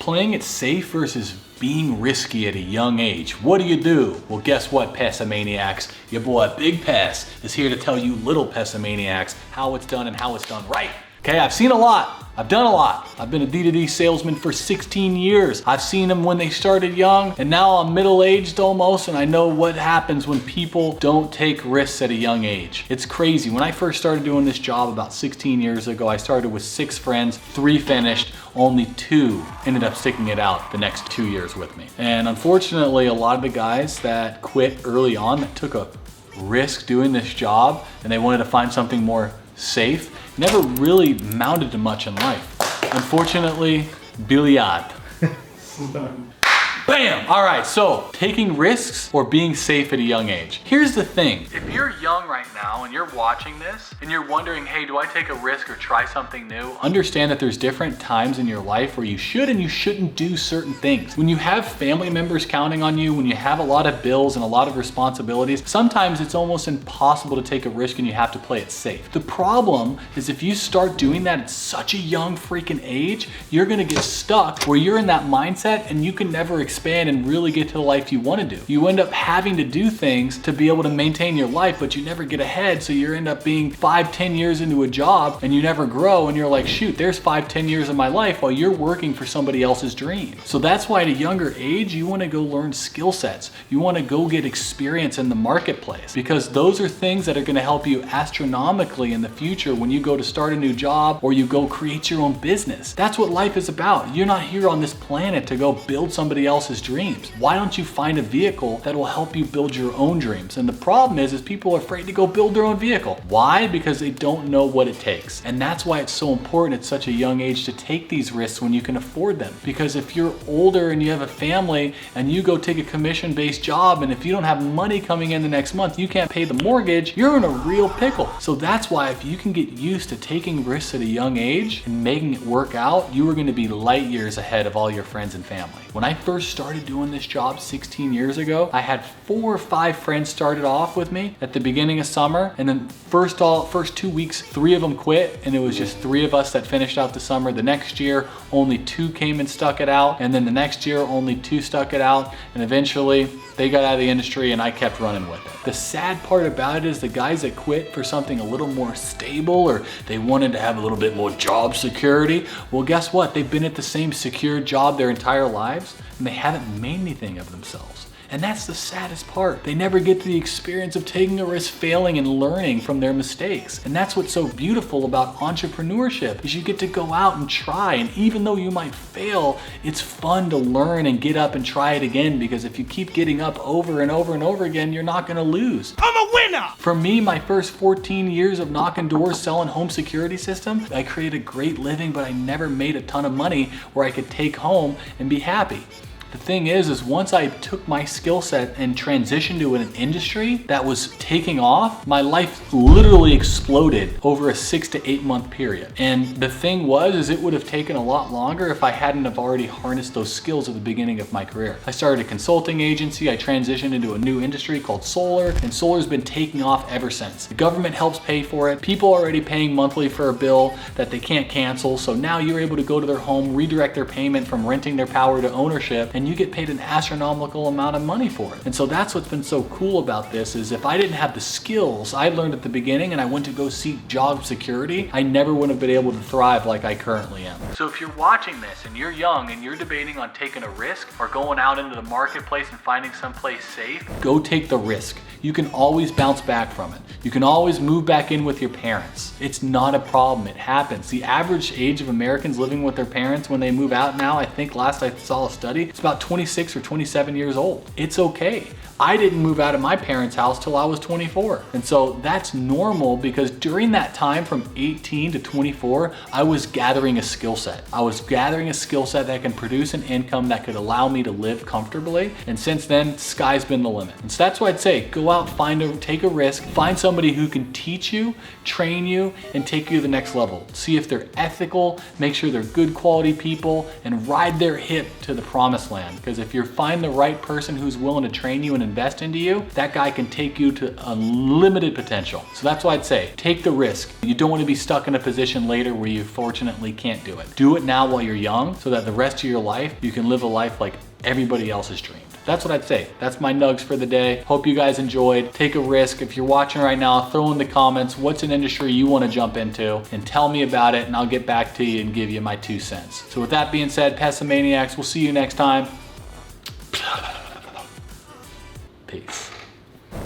Playing it safe versus being risky at a young age. What do? Well, guess what, Pessimaniacs? Your boy Big Pess is here to tell you little Pessimaniacs how it's done and how it's done right. Okay, I've seen a lot. I've done a lot. I've been a D2D salesman for 16 years. I've seen them when they started young, and now I'm middle-aged almost, and I know what happens when people don't take risks at a young age. It's crazy. When I first started doing this job about 16 years ago, I started with 6 friends, 3 finished, only 2 ended up sticking it out the next 2 years with me. And unfortunately, a lot of the guys that quit early on, that took a risk doing this job, and they wanted to find something more safe, never really mounted to much in life. Unfortunately, Billiard. Bam! All right, so taking risks or being safe at a young age. Here's the thing. If you're young right now and you're watching this and you're wondering, hey, do I take a risk or try something new? Understand that there's different times in your life where you should and you shouldn't do certain things. When you have family members counting on you, when you have a lot of bills and a lot of responsibilities, sometimes it's almost impossible to take a risk and you have to play it safe. The problem is if you start doing that at such a young freaking age, you're gonna get stuck where you're in that mindset and you can never expand and really get to the life you want to do. You end up having to do things to be able to maintain your life, but you never get ahead, so you end up being 5-10 years into a job and you never grow, and you're like, shoot, there's 5-10 years of my life while you're working for somebody else's dream. So that's why at a younger age, you want to go learn skill sets. You want to go get experience in the marketplace, because those are things that are going to help you astronomically in the future when you go to start a new job or you go create your own business. That's what life is about. You're not here on this planet to go build somebody else's dreams. Why don't you find a vehicle that will help you build your own dreams? And the problem is people are afraid to go build their own vehicle. Why? Because they don't know what it takes. And that's why it's so important at such a young age to take these risks when you can afford them. Because if you're older and you have a family and you go take a commission-based job, and if you don't have money coming in the next month, you can't pay the mortgage, you're in a real pickle. So that's why if you can get used to taking risks at a young age and making it work out, you are going to be light years ahead of all your friends and family. When I first started doing this job 16 years ago, I had 4 or 5 friends started off with me at the beginning of summer, and then first 2 weeks, 3 of them quit, and it was just 3 of us that finished out the summer. The next year, only 2 came and stuck it out, and then the next year, only 2 stuck it out, and eventually they got out of the industry and I kept running with it. The sad part about it is the guys that quit for something a little more stable, or they wanted to have a little bit more job security, well, guess what? They've been at the same secure job their entire lives, and they haven't made anything of themselves. And that's the saddest part. They never get the experience of taking a risk, failing, and learning from their mistakes. And that's what's so beautiful about entrepreneurship, is you get to go out and try. And even though you might fail, it's fun to learn and get up and try it again, because if you keep getting up over and over and over again, you're not gonna lose. I'm a winner! For me, my first 14 years of knocking doors, selling home security systems, I created a great living, but I never made a ton of money where I could take home and be happy. The thing is once I took my skill set and transitioned to an industry that was taking off, my life literally exploded over a 6 to 8 month period. And the thing was it would have taken a lot longer if I hadn't have already harnessed those skills at the beginning of my career. I started a consulting agency, I transitioned into a new industry called solar, and solar's been taking off ever since. The government helps pay for it. People are already paying monthly for a bill that they can't cancel, so now you're able to go to their home, redirect their payment from renting their power to ownership, and you get paid an astronomical amount of money for it. And so that's what's been so cool about this, is if I didn't have the skills I learned at the beginning and I went to go seek job security, I never would have been able to thrive like I currently am. So if you're watching this and you're young and you're debating on taking a risk or going out into the marketplace and finding someplace safe, go take the risk. You can always bounce back from it. You can always move back in with your parents. It's not a problem, it happens. The average age of Americans living with their parents when they move out now, I think last I saw a study, it's about 26 or 27 years old. It's okay. I didn't move out of my parents' house till I was 24. And so that's normal, because during that time from 18 to 24, I was gathering a skill set. I was gathering a skill set that can produce an income that could allow me to live comfortably. And since then, sky's been the limit. And so that's why I'd say, go out, take a risk, find somebody who can teach you, train you, and take you to the next level. See if they're ethical, make sure they're good quality people, and ride their hip to the promised land. land. Because if you find the right person who's willing to train you and invest into you, that guy can take you to unlimited potential. So that's why I'd say, take the risk. You don't want to be stuck in a position later where you fortunately can't do it. Do it now while you're young so that the rest of your life, you can live a life like everybody else has dreamed. That's what I'd say. That's my nugs for the day. Hope you guys enjoyed. Take a risk. If you're watching right now, throw in the comments what's an industry you want to jump into and tell me about it, and I'll get back to you and give you my 2 cents. So with that being said, Pessimaniacs, we'll see you next time. Peace.